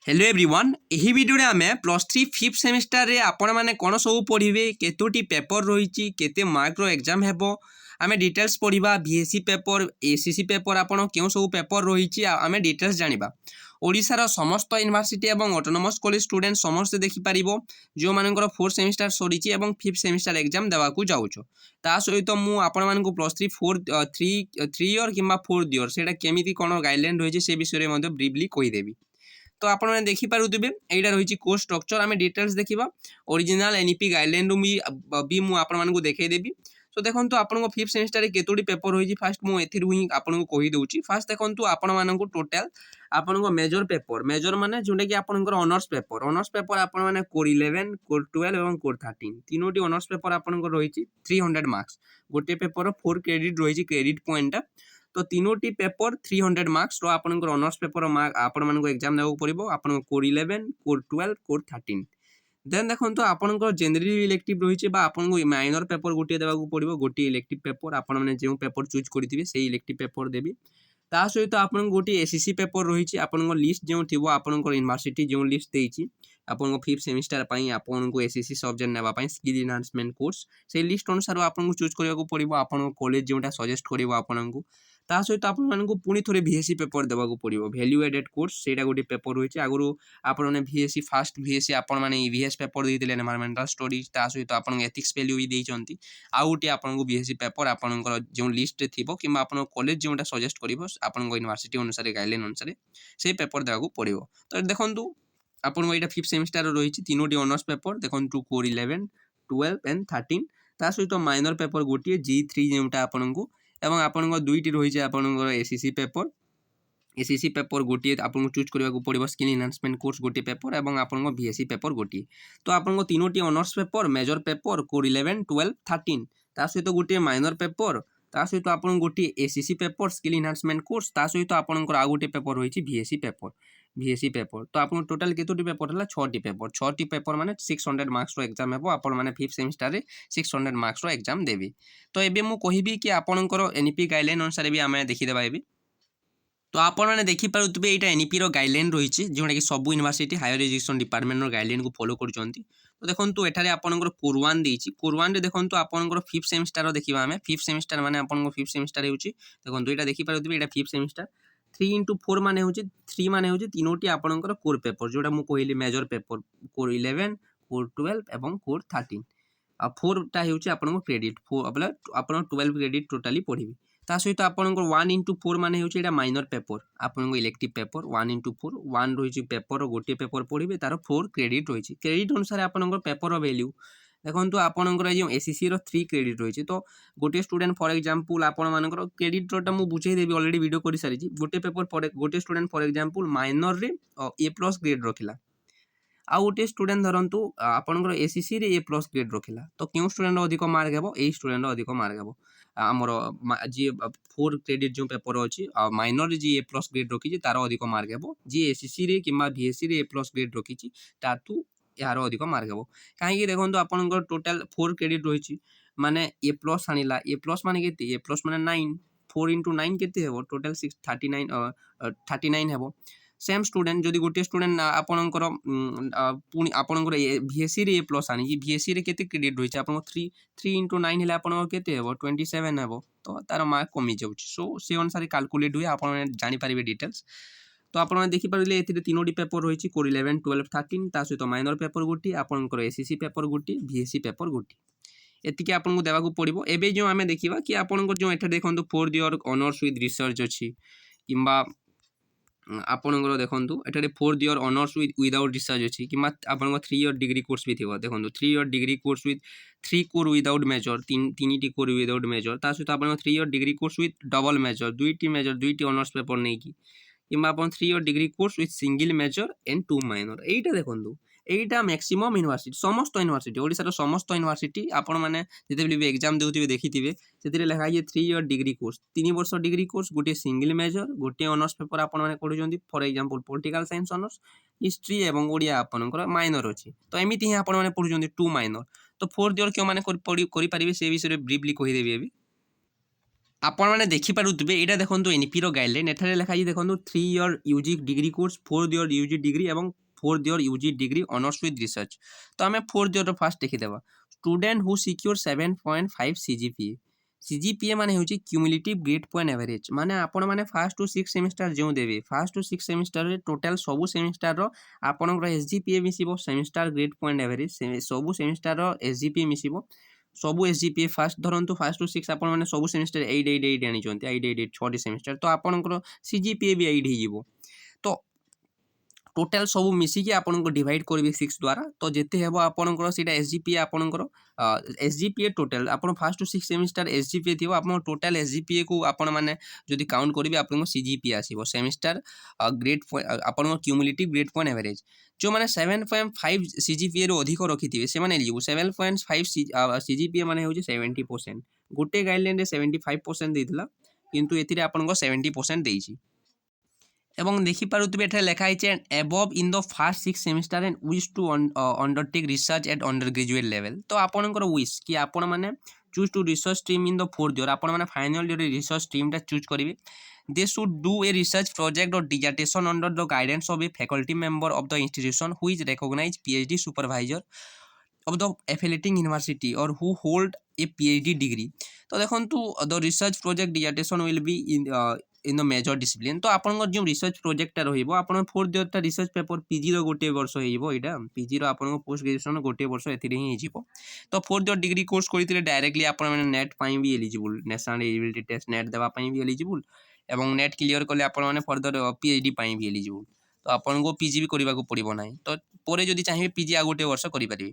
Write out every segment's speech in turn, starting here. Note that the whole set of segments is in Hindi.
हेलो एवरीवन यही वीडियो रे आमे प्लस 3 फिफ्थ सेमिस्टर रे आपण माने कोन सब पढिबे केतोटी पेपर रहिछि केते मार्क रो एग्जाम हेबो आमे डिटेल्स पढिबा बीएससी पेपर एसीसी पेपर आपण केउ सब पेपर रहिछि आमे डिटेल्स जानिबा ओडिसा रो समस्त यूनिवर्सिटी एवं ऑटोनोमस कॉलेज स्टूडेंट समस्त देखि परिबो जो मानकर फोर्थ सेमिस्टर सरिछि एवं फिफ्थ सेमिस्टर एग्जाम देवा को जाउछो ता सहित मु आपण मानकु प्लस 3 3 इयर किंबा 4 इयर सेटा केमिति कोन गाइडलाइन रहिछि से विषय रे मध्ये ब्रीफली कहि देबी। तो आपण देखिपारे यहाँ रही कोर्स स्ट्रक्चर आम डिटेल्स देखा ओरिजिनल एनईपी गाइडलाइन भी मुझे देखईदेवी। सो देखो आपको फिफ्थ सेमिस्टर केतोटी पेपर रही फास्ट मुझे ही आपको कहीदे फास्ट देखो आपण मानक टोटाल आपन मेजर पेपर मेजर माने जोटा कि आपंकर ऑनर्स पेपर आपण मैंने कोर 11 कोर 12 और कोर 13 तीनोटी ऑनर्स पेपर आपंकर रही 300 मार्क्स गोटे पेपर 4 क्रेडिट रही क्रेडिट पॉइंट तो तीनोटी पेपर 300 मार्क्स आपन ऑनर्स पेपर मार्क आपण मानक एग्जाम देवा पड़ो आपन कोर 11 कोर 12 कोर 13 देन देखो आपन जनरल इलेक्टिव रही आपको माइनर पेपर गोटे देवा पड़ो गोटे इलेक्टिव पेपर आपण मैंने जो पेपर चूज करेंगे से इलेक्टिव पेपर देवी ता सहित आपन गोटे एसीसी पेपर रही आपन लिस्ट जो थी आपन यूनिवर्सिटी जो लिस्ट देती आपन फिफ्थ सेमिस्टर आपन को एसीसी सब्जेक्ट नापी स्किल एनहांसमेंट कोर्स से लिस्ट अनुसार आपन चूज करने पड़ो आपन कॉलेज जोटा सजेस्ट कर आपन को ता सहित आपको पुणी थे बीएससी पेपर देवा पड़ो वैल्यू एडेड कोर्स से गोटे पेपर रही आगुरी आपने बीएससी फास्ट बीएससी आपने ईवीएस पेपर देते एनवायरमेंटल स्टडीज ता सहित आप एथिक्स वैल्यू भी देती आउ गोटे आपको बीएससी पेपर आपंकर जो लिस्ट थी कि कॉलेज जोटा सजेस्ट कर यूनिवर्सिटी अनुसार गाइडलाइन अनुसार से पेपर देवा पड़ो। तो देखो आपको यहाँ फिफ्थ सेमिस्टर रही तीनोटी ऑनर्स पेपर देखो कोर 11 12 एंड 13 ता सहित माइनर पेपर गोटे G3 जोटा आपको एवं आपन दुईटी रही आपंकर एसीसी पेपर गोटे आपको चूज करने पड़ो स्किल एनहांसमेंट कोर्स गोटे पेपर और आपन बीएससी पेपर गोटे तो आपन तीनोटी honours paper major paper core 11 12 13 ता सहित गोटे माइनर पेपर ता सहित आप गोटे ACC paper skill enhancement course ता सहित आपंकर आउ गोटे पेपर रही बीएससी पेपर तो आप टोटाल केतोटी पेपर है 6टी पेपर माने 600 मार्क्स रो एग्जाम हेबो आपण माने फिफ्थ सेमिस्टर रे 600 मार्क्स रो एग्जाम देबी। तो एबे मु कहिबी कि आपनकर एनईपी गाइडलाइन अनुसार भी आमे देखि देबा एबी तो आपण मैंने देखिपे यहाँ एनईपी गाइडलाइन रही जोटा कि सब university higher education department guideline को फॉलो कर तो देखो एठारे आपनकर कोर 1 देछि कोर 1 रे देखो आपनकर फिफ्थ सेमिस्टर देखिबा हमें फिफ्थ सेमिस्टर माने आपन फिफ्थ सेमिस्टर होछि देखो एटा देखिपारे यहाँ फिफ्थ सेमिस्टर 3x4 माने होछि 3 माने होछि तीनोटी आपनकर कोर पेपर जोटा मु कहली मेजर पेपर कोर 11 कोर 12 एवं कोर 13 आ 4 टा होछि आपन क्रेडिट 4 आपन 12 क्रेडिट टोटाली पढ़िबे ता सहित आपनकर 1x4 माने होछि एटा माइनर पेपर आपन इलेक्टिव पेपर 1x4 1 रही पेपर गोटे पेपर पढ़िबे तार 4 क्रेडिट रही क्रेडिट अनुसार आपनकर पेपर वैल्यू देखो आपनकर जो एसीसी रो 3 क्रेडिट रही तो गोटे स्टूडेंट फॉर एग्जांपल आपण मानकर क्रेडिट रोटा मु बुझे देबी ऑलरेडी वीडियो करि सारिछि गोटे पेपर गोटे स्टूडेंट फॉर एग्जांपल माइनर रे A+ ग्रेड रखिला आउ गोटे स्टूडेंट धरतु आपनकर एसीसी रे A+ ग्रेड रखिला तो क्यों स्टूडेंट अधिक मार्क हेबो ए स्टूडेंट अधिक मार्क हेबो आमर जी 4 क्रेडिट जो पेपर अच्छी माइनर जी A+ ग्रेड रखी तार अधिक मार्क हेबो जी एसीसी रे किंबा बीएससी रे A+ ग्रेड रखी तातु यार अधिक मार्क हेबो कहीं देखो आपनकर टोटल 4 क्रेडिट रही माने A+ आनिला A+ माने केते A+ माने 9 4 into 9 केते हेबो टोटल 39 हेबो सेम स्टूडेंट जदि गोटे स्टूडेंट आपनकर पुणी आपनकर बीएससी रे A+ आनी बीएससी रे केते क्रेडिट रही आपन 3 into 9 हेले आपन केते हेबो 27 हेबो तो तार मार्क कमी जाउछि सो से अनुसार कैलकुलेट हुए आपन जानि परिबे डिटेल्स। तो आप देखिपारे ए तीनोटी पेपर रही कोर 11 12 13 ता सहित माइनर पेपर गोटे आपंकर एसीसी पेपर गोटे बीएससी पेपर गोटे एतिकी आपको देवाक पड़ो एवं जो आम देखा कि आपंकर जो एटा देखो 4th year honours with research अच्छी किंबा आपंकर देखो एटारे 4th year honours without research अच्छी कि आप 3 ईयर डिग्री कोर्स भी थी देखो 3 year degree course with 3 core without major 3टी कोर विदाउट मेजर ता सहित आप 3 year degree course with double major 2टी ऑनर्स पेपर नहीं कि 3 year degree course with single major and 2 minor एटा देखो एटा मैक्सिमम यूनिवर्सिटी समस्त यूनिवर्सिटी ओडिसा समस्त यूनिवर्सिटी आपण माने जेते भी एग्जाम देउथिबे देखिथिबे सेतिरे लिखा है 3 ईयर डिग्री कोर्स 3 वर्ष डिग्री कोर्स गोटे सिंगल मेजर गोटे ऑनर्स पेपर आपण माने पढुचंती for example political science honours history एवं ओडिया आपनकर माइनर अछि तो एमिति ही आपण माने पढुचंती 2 माइनर तो 4th ईयर क्यों माने करि परिबे से विषय ब्रीफली कहि देबी एबी ଆପଣମାନେ ଦେଖିପାରୁଥିବେ ଏଇଟା ଦେଖନ୍ତୁ ଏନ୍ଇପିର ଗାଇଡ଼ଲାଇନ୍। ଏଠାରେ ଲେଖା ହେଇଛି ଦେଖନ୍ତୁ 3 year UG degree course, 4 year UG degree ଏବଂ 4 year UG degree honours with research. ତ ଆମେ 4 ଇୟର୍ର ଫାଷ୍ଟ ଦେଖିଦେବା। ଷ୍ଟୁଡେଣ୍ଟ ହୁ ସିକ୍ୟୁର 7.5 ସିଜିପିଏ। ସିଜିପିଏ ମାନେ ହେଉଛି କ୍ୟୁମୁଲେଟିଭ୍ ଗ୍ରେଡ୍ ପଏଣ୍ଟ ଆଭରେଜ୍। ମାନେ ଆପଣମାନେ ଫାର୍ଷ୍ଟ ଟୁ 6 ସେମିଷ୍ଟାର ଯେଉଁ ଦେବେ, ଫାର୍ଷ୍ଟ ଟୁ 6 ସେମିଷ୍ଟାରରେ ଟୋଟାଲ୍ ସବୁ ସେମିଷ୍ଟାରର ଆପଣଙ୍କର ଏସ୍ଜିପିଏ ମିଶିବ, ସେମିଷ୍ଟାର ଗ୍ରେଡ୍ ପଏଣ୍ଟ ଆଭରେଜ୍ ସବୁ ସେମିଷ୍ଟାରର ଏସ୍ଜିପିଏ ମିଶିବ। ସବୁ ଏସ୍ଜିପିଏ ଫାଷ୍ଟ ଧରନ୍ତୁ, ଫାର୍ଷ୍ଟ ଟୁ 6 ଆପଣମାନେ ସବୁ ସେମିଷ୍ଟାର 8 ଆଣିଛନ୍ତି, 8 6ଟି ସେମିଷ୍ଟାର, ତ ଆପଣଙ୍କର ସିଜିପିଏ ବି 8 ହେଇଯିବ। ତ ଟୋଟାଲ୍ ସବୁ ମିଶିକି ଆପଣଙ୍କୁ ଡିଭାଇଡ୍ କରିବେ 6 ଦ୍ୱାରା, ତ ଯେତେ ହେବ ଆପଣଙ୍କର ସେଇଟା ଏସ୍ଜିପିଏ ଆପଣଙ୍କର ଏସ୍ଜିପିଏ ଟୋଟାଲ୍ ଆପଣ ଫାର୍ଷ୍ଟ ଟୁ 6 ସେମିଷ୍ଟାର ଏସ୍ଜିପିଏ ଥିବ, ଆପଣଙ୍କ ଟୋଟାଲ୍ ଏସ୍ଜିପିଏକୁ ଆପଣମାନେ ଯଦି କାଉଣ୍ଟ କରିବେ ଆପଣଙ୍କ ସିଜିପିଏ ଆସିବ, ସେମିଷ୍ଟାର ଗ୍ରେଡ୍ ଆପଣଙ୍କ କ୍ୟୁମୁଲେଟିଭ୍ ଗ୍ରେଡ୍ ପଏଣ୍ଟ ଆଭରେଜ୍। ଯେଉଁମାନେ 7.5 ସିଜିପିଏରୁ ଅଧିକ ରଖିଥିବେ ସେମାନେ ଏଲିଜିବୁଲ୍। 7.5 ସିଜିପିଏ ମାନେ ହେଉଛି 70%। ଗୋଟେ ଗାଇଡ଼ଲାଇନ୍ରେ 75% ଦେଇଥିଲା, କିନ୍ତୁ ଏଥିରେ ଆପଣଙ୍କ 70% ଦେଇଛି। এবং ଦେଖିପାରୁଥିବେ ଏଠାରେ ଲେଖା ହେଇଛି above in the first 6 semester and wish to undertake research at undergraduate level. ତ ଆପଣଙ୍କର ୱିଶ୍ କି ଆପଣମାନେ choose to research stream in the 4th year, ଆପଣମାନେ ଫାଇନାଲ୍ ଇୟର୍ରେ ରିସର୍ଚ୍ଚ ଷ୍ଟ୍ରିମ୍ଟା ଚୁଜ୍ କରିବେ। They should do a research project or dissertation under the guidance of a faculty member of the institution who is recognise PhD supervisor of the affiliating university or who hold a PhD degree। तो देखंतु the research project dissertation will be in the major discipline। तो आपनकर जो रिसर्च प्रोजेक्टटा रहिबो आपन 4th इयरटा रिसर्च पेपर पीजी रो गोटे वर्ष हेइबो, एटा पीजी रो आपन पोस्ट ग्रेजुएशन गोटे वर्ष एथिरे ही हेजिबो। तो 4th इयर डिग्री कोर्स करितिले डायरेक्टली आपन माने नेट पई भी eligible, national eligibility test NET देबा पई भी एलिजिबल एवं नेट क्लियर करले आपन माने फर्दर पीएचडी पई भी एलिजिबल। तो आपन को पीजी भी करबा को पड़िबो नाही, तो पोरे जदि चाहिए पीजी आ गोटे वर्ष करि परिबे।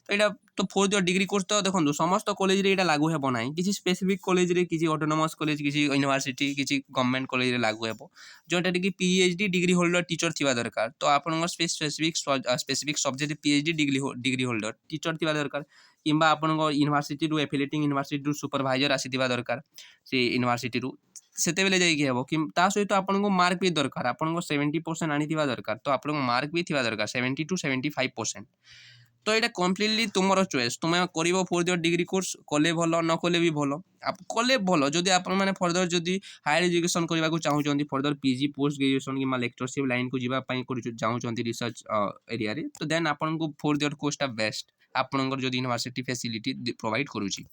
तो यहाँ तो 4th इयर डिग्री कोर्स तो देखो समस्त कॉलेज रे लागू हेबो नाही, किसी स्पेसिफिक कॉलेज रे, किसी ऑटोनोमस कॉलेज, किसी यूनिवर्सिटी, किसी गवर्नमेंट कॉलेज रे लागू हेबो जोटा कि पीएचडी डिग्री होल्डर टीचर थिबा दरकार। तो आपन specific subject PhD degree holder teacher थिबा दरकार, किंबा आपन यूनिवर्सिटी रु एफिलिएटिंग यूनिवर्सिटी रु सुपरवाइजर आसीथिबा दरकार से यूनिवर्सिटी रु, सेतेबेले जाइए हेबो कि ता सहित आपनको मार्क भी दरकार, आपनको 70% आनिथिबा दरकार, तो आपनको मार्क भी थिबा दरकार 70 to 75%। तो ये कम्प्लीटली तुमर चॉइस, तुम कर 4th इयर डिग्री कोर्स कले भल न कले भी भल, कले भल जदि आप फर्दर जदि हायर एजुकेशन करने को चाहूँ, फर्दर पीजी पोस्ट ग्रेजुएशन कि लेक्चरशिप लाइन को जावाई चाहूँ रिसर्च एरिया रे, तो देन आपको 4th इयर कोर्सटा बेस्ट आपंकर जो यूनिवर्सिटी फैसिलिटी प्रोवाइड करुँची।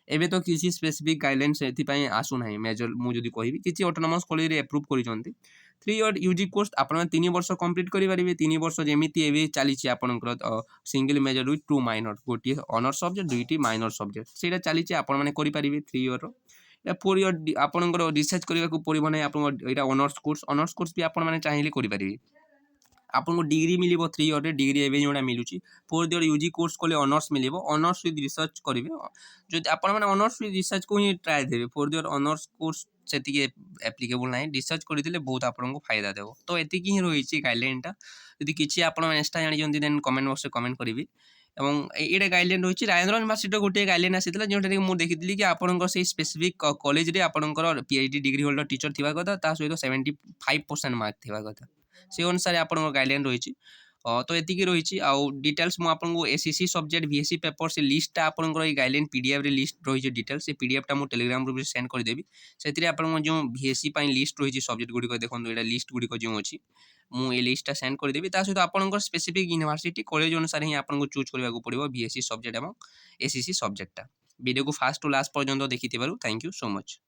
एबे तो किसी स्पेसिफिक गाइडलाइन से आसुना मेजर मुझे कहि किसी ऑटोनोमस कॉलेज एप्रूव कर 3 इयर यूजी कोर्स आप 3 वर्ष कंप्लीट करेंगे। 3 वर्ष जमी चली आपंकर सिंगल मेजर विथ 2 माइनर, गोटे ऑनर सब्जेक्ट 2टी माइनर सब्जेक्ट से चली आपने 3 इयर। 4 इयर आपंकर रिसर्च करने को पड़ो ना, आप ऑनर्स कोर्स भी आपने चाहिए करेंगे। आपको डिग्री मिल 3 इयर डिग्री एवं जोड़ा मिलूँ। 4th इयर यूजी कोर्स कले honours mill, honours with research करेंगे जो आपने ऑनर्स विथ रिसर्च को ही ट्राए देवे। 4th इयर ऑनर्स कोर्स से एप्लिकेबल ना, रिसर्च करते बहुत आपको फायदा देव। तो ये ही रही गाइडलाइनटा, यदि किसी आप एक्सट्रा जानते देन कमेंट बॉक्स में कमेंट करेंगे। और ये गाइडलाइन रही राजेन्द्र यूनिवर्सिटी गोटे गाइडलाइन आसाला जोटा कि मुझे देखी कि आपंकर से स्पेसिफिक कॉलेज आपंकर पीएचडी डिग्री होल्डर टीचर थी कथा सहित 75% मार्क थी कथा, से अनुसार आप गाइडलाइन रही। तो ये रही आउ डिटेल्स मुझे एसईसी सब्जेक्ट वीएससी पेपर से लिस्टा आपंकर गाइडलाइन पीडीएफ रे लिस्ट रही डिटेल्स, से पीडीएफटा मुझे टेलीग्राम ग्रुप सेंड करदेवी। से आप जो वीएससी लिस्ट रही सब्जेक्ट गुड़िक देखो ये लिस्ट गुड़िक जो अच्छी मुझे लिस्टा सेंड करदेवी। सहित आपंकर स्पेसिफिक यूनिवर्सिटी कॉलेज अनुसार ही आपको चूज करने को पड़ो वीएससी सब्जेक्ट और एसईसी सब्जेक्टा। वीडियो को फास्ट टू लास्ट पर्यंत देखी थैंक यू सो मच।